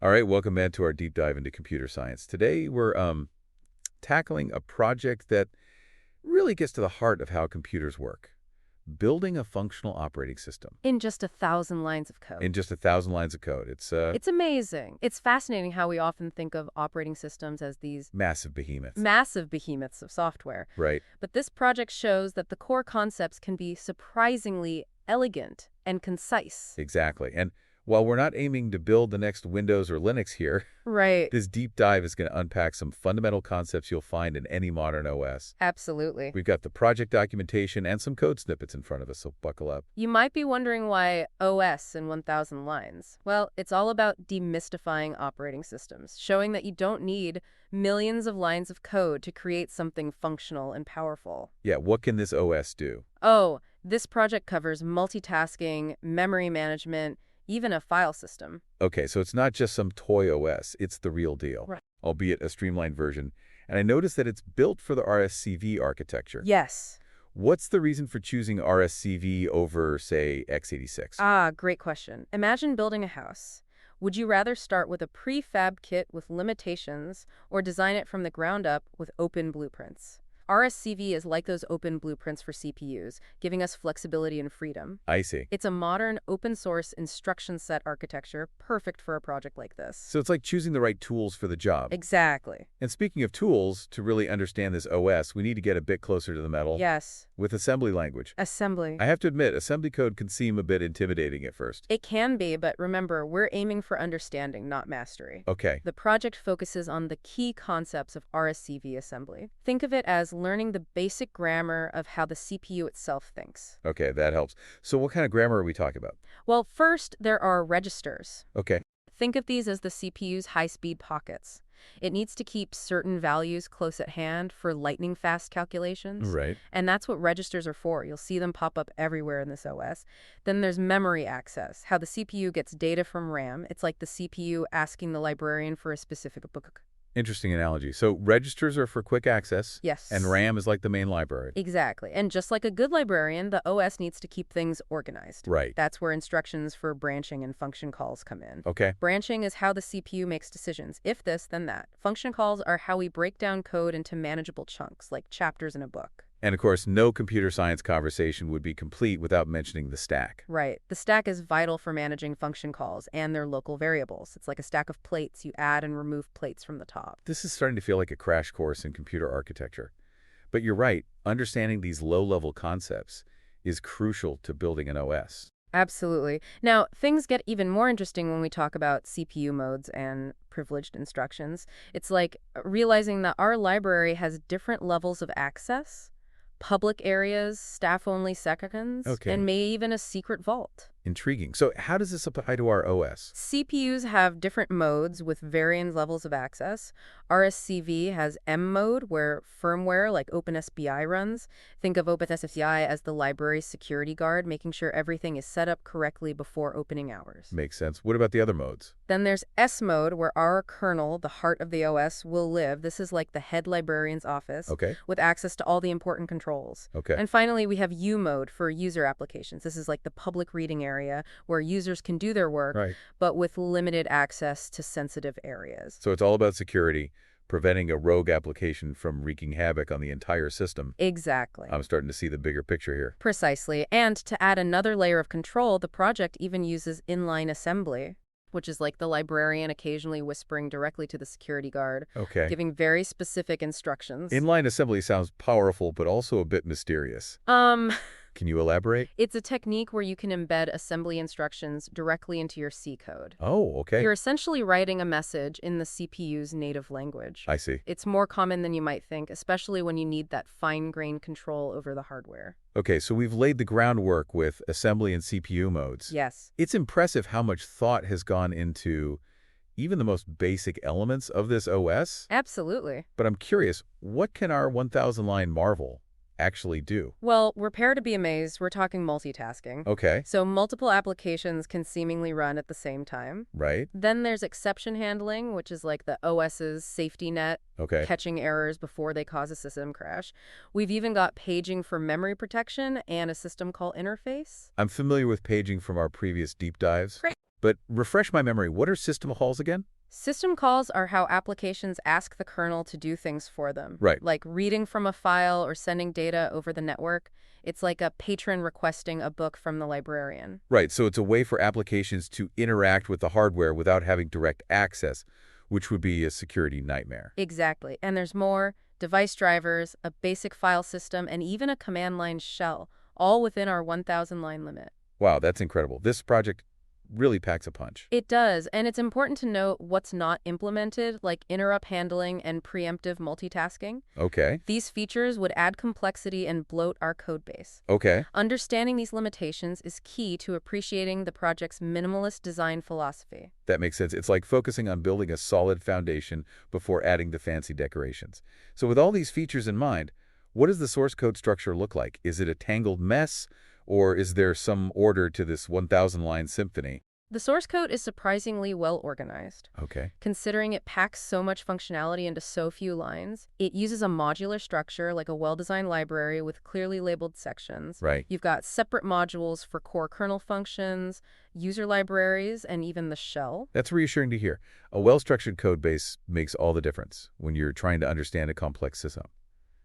All right, welcome back to our deep dive into computer science. Today we're tackling a project that really gets to the heart of how computers work, building a functional operating system In just 1,000 lines of code. in just 1,000 lines of code. It's a It's amazing. It's fascinating how we often think of operating systems as these massive behemoth, massive behemoths of software. right? But this project shows that the core concepts can be surprisingly elegant and concise. Exactly. And while we're not aiming to build the next Windows or Linux here, Right. this deep dive is going to unpack some fundamental concepts you'll find in any modern OS. Absolutely. We've got the project documentation and some code snippets in front of us, so buckle up. You might be wondering why OS in 1,000 lines. Well, it's all about demystifying operating systems, showing that you don't need millions of lines of code to create something functional and powerful. Yeah, what can this OS do? Oh, this project covers multitasking, memory management, even a file system. Okay, so it's not just some toy OS, it's the real deal, Right. albeit a streamlined version. And I noticed that it's built for the RISC-V architecture. Yes. What's the reason for choosing RISC-V over, say, x86? Great question. Imagine building a house. Would you rather start with a prefab kit with limitations or design it from the ground up with open blueprints? RSCV is like those open blueprints for CPUs, giving us flexibility and freedom. I see. It's a modern, open-source instruction set architecture, perfect for a project like this. So it's like choosing the right tools for the job. Exactly. And speaking of tools, to really understand this OS, we need to get a bit closer to the metal Yes. with assembly language. Assembly. I have to admit, assembly code can seem a bit intimidating at first. It can be, but remember, we're aiming for understanding, not mastery. Okay, The project focuses on the key concepts of RSCV assembly. Think of it as learning the basic grammar of how the CPU itself thinks. okay, that helps. So what kind of grammar are we talking about? Well, first, there are registers. Okay, Think of these as the CPU's high-speed pockets. It needs to keep certain values close at hand for lightning-fast calculations. right. And that's what registers are for. You'll see them pop up everywhere in this OS. Then there's memory access, how the CPU gets data from RAM. It's like the CPU asking the librarian for a specific book. Interesting analogy. So registers are for quick access, Yes. and RAM is like the main library. Exactly. And just like a good librarian, the OS needs to keep things organized. Right. That's where instructions for branching and function calls come in. Okay. Branching is how the CPU makes decisions. If this, then that. Function calls are how we break down code into manageable chunks, like chapters in a book. And of course, no computer science conversation would be complete without mentioning the stack. Right. The stack is vital for managing function calls and their local variables. It's like a stack of plates. You add and remove plates from the top. This is starting to feel like a crash course in computer architecture. But you're right, understanding these low-level concepts is crucial to building an OS. Absolutely. Now, things get even more interesting when we talk about CPU modes and privileged instructions. It's like realizing that our library has different levels of access, public areas, staff-only seconds, Okay. and maybe even a secret vault. Intriguing. So how does this apply to our OS? CPUs have different modes with varying levels of access. RSCV has M mode, where firmware like OpenSBI runs. Think of OpenSBI as the library's security guard, making sure everything is set up correctly before opening hours. Makes sense. What about the other modes? Then there's S mode, where our kernel, the heart of the OS, will live. This is like the head librarian's office, Okay. with access to all the important controls. Okay. And finally, we have U mode for user applications. This is like the public reading area where users can do their work, Right. but with limited access to sensitive areas. So it's all about security, preventing a rogue application from wreaking havoc on the entire system. Exactly. I'm starting to see the bigger picture here. Precisely. And to add another layer of control, the project even uses inline assembly, which is like the librarian occasionally whispering directly to the security guard, Okay. giving very specific instructions. Inline assembly sounds powerful, but also a bit mysterious. Can you elaborate? It's a technique where you can embed assembly instructions directly into your C code. Oh, okay. You're essentially writing a message in the CPU's native language. I see. It's more common than you might think, especially when you need that fine-grained control over the hardware. Okay, so we've laid the groundwork with assembly and CPU modes. Yes. It's impressive how much thought has gone into even the most basic elements of this OS. Absolutely. But I'm curious, what can our 1,000-line marvel actually do? Well, prepare to be amazed. We're talking multitasking. Okay, So multiple applications can seemingly run at the same time. right. Then there's exception handling, which is like the OS's safety net, Okay. catching errors before they cause a system crash. We've even got paging for memory protection and a system call interface. I'm familiar with paging from our previous deep dives. Great. But refresh my memory, what are system calls again? System calls are how applications ask the kernel to do things for them, Right. like reading from a file or sending data over the network. It's like a patron requesting a book from the librarian. Right, so it's a way for applications to interact with the hardware without having direct access, which would be a security nightmare. Exactly. And there's more: device drivers, a basic file system, and even a command line shell, all within our 1,000 line limit. Wow, that's incredible. This project really packs a punch. It does, and it's important to note what's not implemented, like interrupt handling and preemptive multitasking. Okay. These features would add complexity and bloat our codebase. Okay. Understanding these limitations is key to appreciating the project's minimalist design philosophy. That makes sense. It's like focusing on building a solid foundation before adding the fancy decorations. So with all these features in mind, what does the source code structure look like? Is it a tangled mess, or is there some order to this 1,000-line symphony? The source code is surprisingly well organized. Okay. Considering it packs so much functionality into so few lines, it uses a modular structure like a well-designed library with clearly labeled sections. Right. You've got separate modules for core kernel functions, user libraries, and even the shell. That's reassuring to hear. A well-structured code base makes all the difference when you're trying to understand a complex system.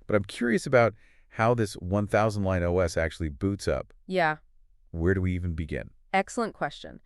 But I'm curious about how this 1,000-line OS actually boots up. Yeah, Where do we even begin? excellent question.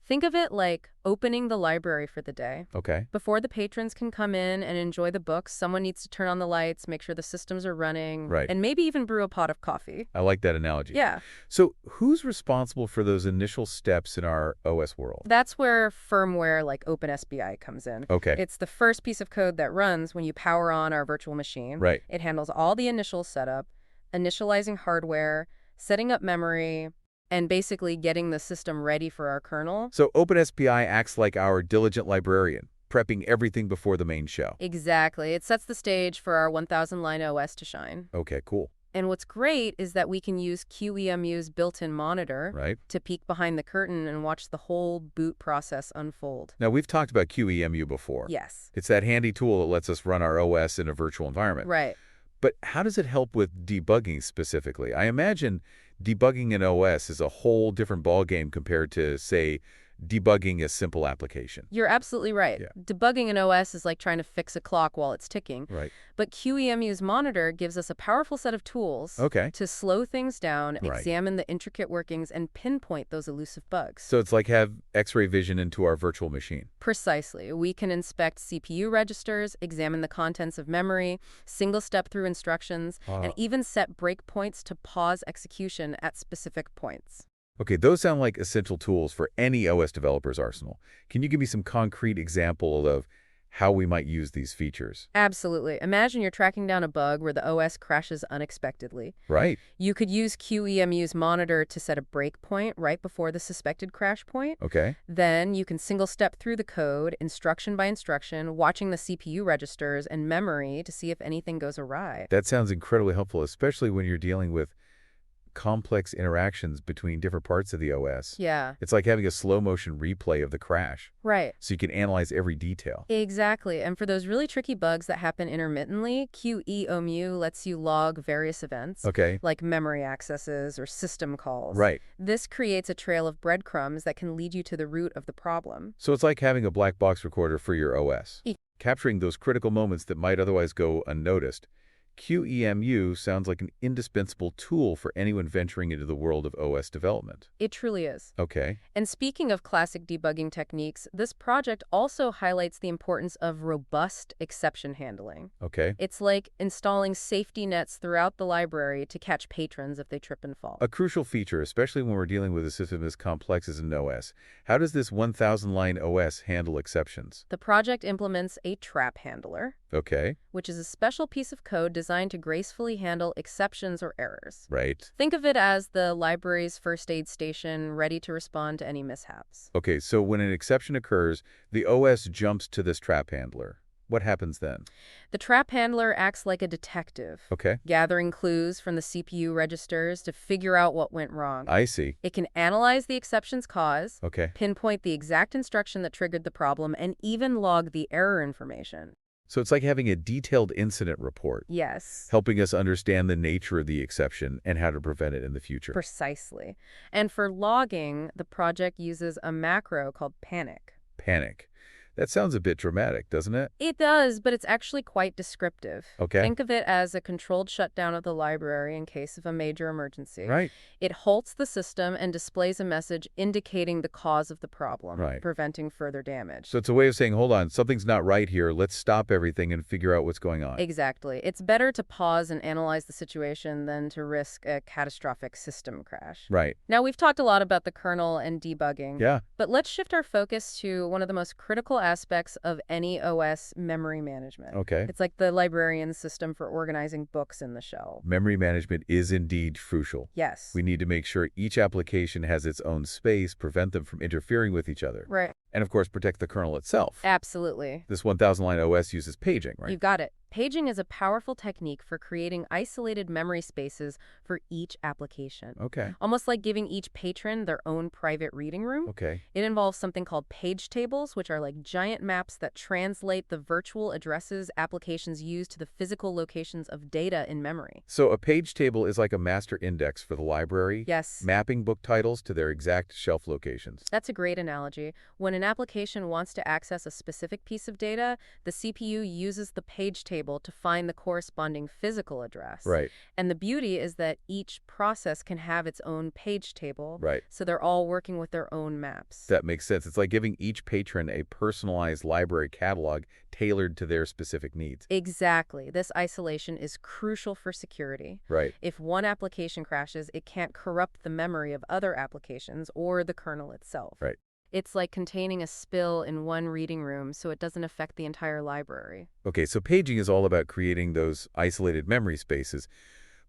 Think of it like opening the library for the day. Okay. Before the patrons can come in and enjoy the books, someone needs to turn on the lights, make sure the systems are running, Right. and maybe even brew a pot of coffee. I like that analogy. Yeah, So who's responsible for those initial steps in our OS world? that's where firmware like OpenSBI comes in. Okay. It's the first piece of code that runs when you power on our virtual machine. Right. It handles all the initial setup, initializing hardware, setting up memory, and basically getting the system ready for our kernel. So OpenSBI acts like our diligent librarian, prepping everything before the main show. Exactly. It sets the stage for our 1,000-line OS to shine. Okay, cool. And what's great is that we can use QEMU's built-in monitor Right. to peek behind the curtain and watch the whole boot process unfold. Now, we've talked about QEMU before. Yes. It's that handy tool that lets us run our OS in a virtual environment. Right. But how does it help with debugging specifically? I imagine debugging an OS is a whole different ballgame compared to, say, debugging a simple application. You're absolutely right. Yeah. Debugging an OS is like trying to fix a clock while it's ticking. Right. But QEMU's monitor gives us a powerful set of tools Okay. to slow things down, Right. examine the intricate workings, and pinpoint those elusive bugs. So it's like have X-ray vision into our virtual machine. Precisely. We can inspect CPU registers, examine the contents of memory, single step through instructions, and even set breakpoints to pause execution at specific points. Okay, those sound like essential tools for any OS developer's arsenal. Can you give me some concrete example of how we might use these features? Absolutely. Imagine you're tracking down a bug where the OS crashes unexpectedly. Right. You could use QEMU's monitor to set a breakpoint right before the suspected crash point. Okay. Then you can single step through the code, instruction by instruction, watching the CPU registers and memory to see if anything goes awry. That sounds incredibly helpful, especially when you're dealing with complex interactions between different parts of the OS. Yeah, It's like having a slow-motion replay of the crash, right. so you can analyze every detail. Exactly. And for those really tricky bugs that happen intermittently, QEMU lets you log various events, Okay. like memory accesses or system calls. Right. This creates a trail of breadcrumbs that can lead you to the root of the problem. So it's like having a black box recorder for your OS, E- capturing those critical moments that might otherwise go unnoticed. QEMU sounds like an indispensable tool for anyone venturing into the world of OS development. It truly is. Okay. And speaking of classic debugging techniques, this project also highlights the importance of robust exception handling. Okay. It's like installing safety nets throughout the library to catch patrons if they trip and fall. A crucial feature, especially when we're dealing with a system as complex as an OS. How does this 1,000-line OS handle exceptions? The project implements a trap handler, Okay. which is a special piece of code designed to gracefully handle exceptions or errors. Right. Think of it as the library's first aid station, ready to respond to any mishaps. Okay, so when an exception occurs, the OS jumps to this trap handler. What happens then? The trap handler acts like a detective, Okay. gathering clues from the CPU registers to figure out what went wrong. I see. It can analyze the exception's cause, Okay. pinpoint the exact instruction that triggered the problem, and even log the error information. So it's like having a detailed incident report, Yes. helping us understand the nature of the exception and how to prevent it in the future. Precisely. And for logging, the project uses a macro called panic. Panic. That sounds a bit dramatic, doesn't it? It does, but it's actually quite descriptive. Okay. Think of it as a controlled shutdown of the library in case of a major emergency. Right. It halts the system and displays a message indicating the cause of the problem, Right. preventing further damage. So it's a way of saying, hold on, something's not right here. Let's stop everything and figure out what's going on. Exactly. It's better to pause and analyze the situation than to risk a catastrophic system crash. Right. Now, we've talked a lot about the kernel and debugging. Yeah. But let's shift our focus to one of the most critical aspects of any OS: memory management. Okay. It's like the librarian's system for organizing books in the shell. Memory management is indeed crucial. Yes. We need to make sure each application has its own space, prevent them from interfering with each other. Right. And of course, protect the kernel itself. Absolutely. This 1000-line OS uses paging, right? You've got it. Paging is a powerful technique for creating isolated memory spaces for each application. Okay. Almost like giving each patron their own private reading room. Okay. It involves something called page tables, which are like giant maps that translate the virtual addresses applications use to the physical locations of data in memory. So a page table is like a master index for the library, Yes. mapping book titles to their exact shelf locations. That's a great analogy. When an application wants to access a specific piece of data, the CPU uses the page table to find the corresponding physical address. Right. And the beauty is that each process can have its own page table, Right. so they're all working with their own maps. That makes sense. It's like giving each patron a personalized library catalog tailored to their specific needs. Exactly. This isolation is crucial for security. Right. If one application crashes, it can't corrupt the memory of other applications or the kernel itself. Right. It's like containing a spill in one reading room so it doesn't affect the entire library. Okay, so paging is all about creating those isolated memory spaces.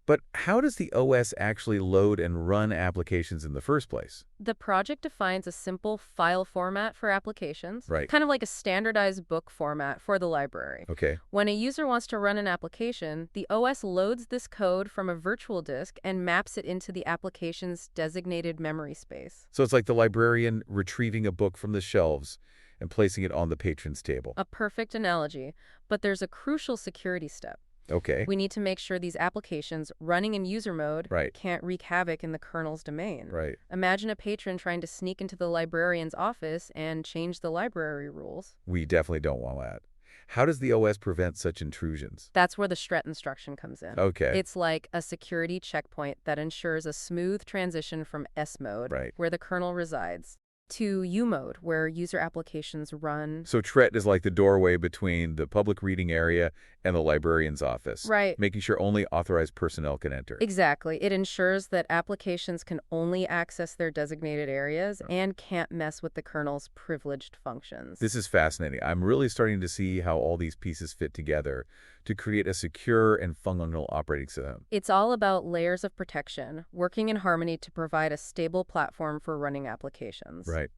But how does the OS actually load and run applications in the first place? The project defines a simple file format for applications, Right. kind of like a standardized book format for the library. Okay. When a user wants to run an application, the OS loads this code from a virtual disk and maps it into the application's designated memory space. So it's like the librarian retrieving a book from the shelves and placing it on the patron's table. A perfect analogy, but there's a crucial security step. Okay. We need to make sure these applications running in user mode Right. can't wreak havoc in the kernel's domain. Right. Imagine a patron trying to sneak into the librarian's office and change the library rules. We definitely don't want that. How does the OS prevent such intrusions? That's where the STRET instruction comes in. Okay. It's like a security checkpoint that ensures a smooth transition from S mode, Right. where the kernel resides, to U mode, where user applications run. So TRET is like the doorway between the public reading area and the librarian's office. Right. Making sure only authorized personnel can enter. Exactly. It ensures that applications can only access their designated areas and can't mess with the kernel's privileged functions. This is fascinating. I'm really starting to see how all these pieces fit together to create a secure and functional operating system. It's all about layers of protection, working in harmony to provide a stable platform for running applications. Right.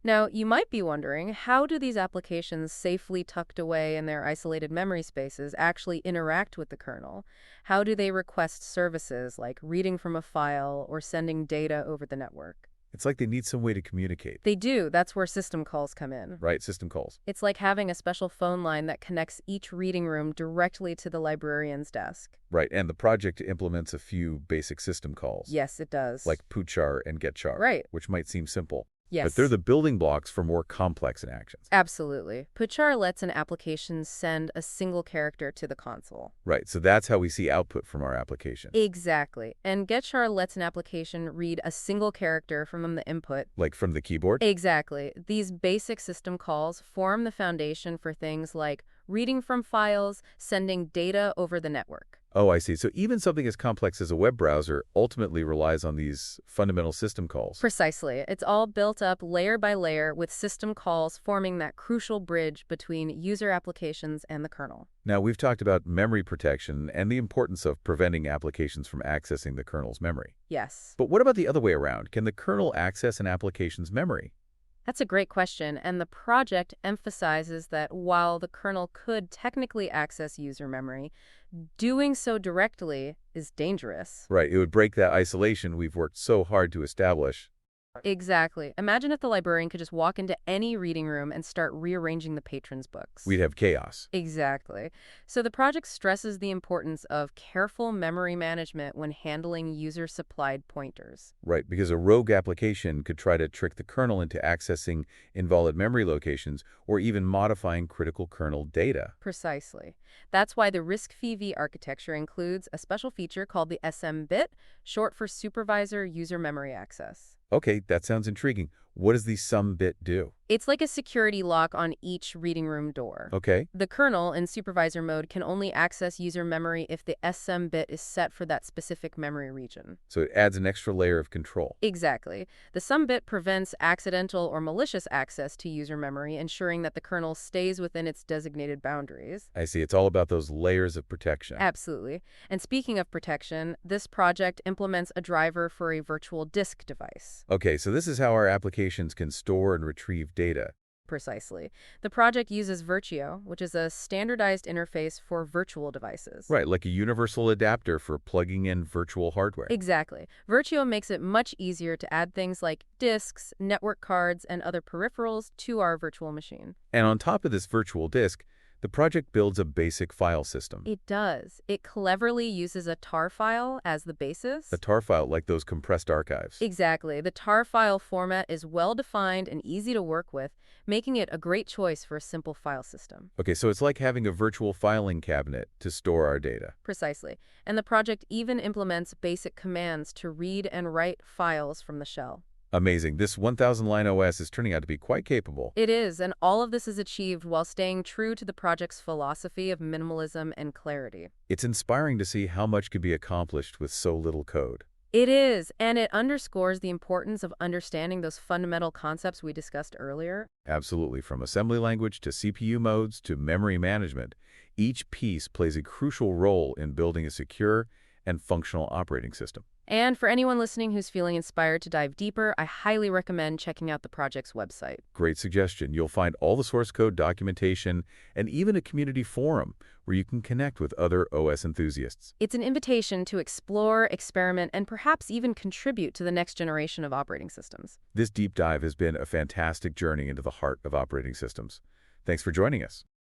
Now, you might be wondering, how do these applications safely tucked away in their isolated memory spaces actually interact with the kernel? How do they request services like reading from a file or sending data over the network? It's like they need some way to communicate. They do. That's where system calls come in. Right, system calls. It's like having a special phone line that connects each reading room directly to the librarian's desk. Right, and the project implements a few basic system calls. Yes, it does. Like putchar and getchar. Right. Which might seem simple. Yes. But they're the building blocks for more complex interactions. Absolutely. Putchar lets an application send a single character to the console. Right, so that's how we see output from our application. Exactly. And getchar lets an application read a single character from the input. Like from the keyboard? Exactly. These basic system calls form the foundation for things like reading from files, sending data over the network. Oh, I see. So even something as complex as a web browser ultimately relies on these fundamental system calls. Precisely. It's all built up layer by layer with system calls forming that crucial bridge between user applications and the kernel. Now, we've talked about memory protection and the importance of preventing applications from accessing the kernel's memory. Yes. But what about the other way around? Can the kernel access an application's memory? That's a great question, and the project emphasizes that while the kernel could technically access user memory, doing so directly is dangerous. Right, it would break that isolation we've worked so hard to establish. Exactly. Imagine if the librarian could just walk into any reading room and start rearranging the patrons' books. We'd have chaos. Exactly. So the project stresses the importance of careful memory management when handling user-supplied pointers. Right, because a rogue application could try to trick the kernel into accessing invalid memory locations or even modifying critical kernel data. Precisely. That's why the RISC-V architecture includes a special feature called the SM bit, short for Supervisor User Memory Access. Okay, that sounds intriguing. What does the sum bit do? It's like a security lock on each reading room door. Okay, The kernel in supervisor mode can only access user memory if the SM bit is set for that specific memory region. so it adds an extra layer of control. Exactly. The sum bit prevents accidental or malicious access to user memory, ensuring that the kernel stays within its designated boundaries. I see, it's all about those layers of protection. Absolutely. And speaking of protection, this project implements a driver for a virtual disk device. Okay, so this is how our applications can store and retrieve data. Precisely. The project uses Virtio, which is a standardized interface for virtual devices. Right, like a universal adapter for plugging in virtual hardware. Exactly. Virtio makes it much easier to add things like disks, network cards, and other peripherals to our virtual machine. And on top of this virtual disk, the project builds a basic file system. It does. It cleverly uses a tar file as the basis. A tar file like those compressed archives. Exactly. The tar file format is well-defined and easy to work with, making it a great choice for a simple file system. Okay, so it's like having a virtual filing cabinet to store our data. Precisely. And the project even implements basic commands to read and write files from the shell. Amazing. This 1,000-line OS is turning out to be quite capable. It is, and all of this is achieved while staying true to the project's philosophy of minimalism and clarity. It's inspiring to see how much can be accomplished with so little code. It is, and it underscores the importance of understanding those fundamental concepts we discussed earlier. Absolutely. From assembly language to CPU modes to memory management, each piece plays a crucial role in building a secure and functional operating system. And for anyone listening who's feeling inspired to dive deeper, I highly recommend checking out the project's website. Great suggestion. You'll find all the source code documentation and even a community forum where you can connect with other OS enthusiasts. It's an invitation to explore, experiment, and perhaps even contribute to the next generation of operating systems. This deep dive has been a fantastic journey into the heart of operating systems. Thanks for joining us.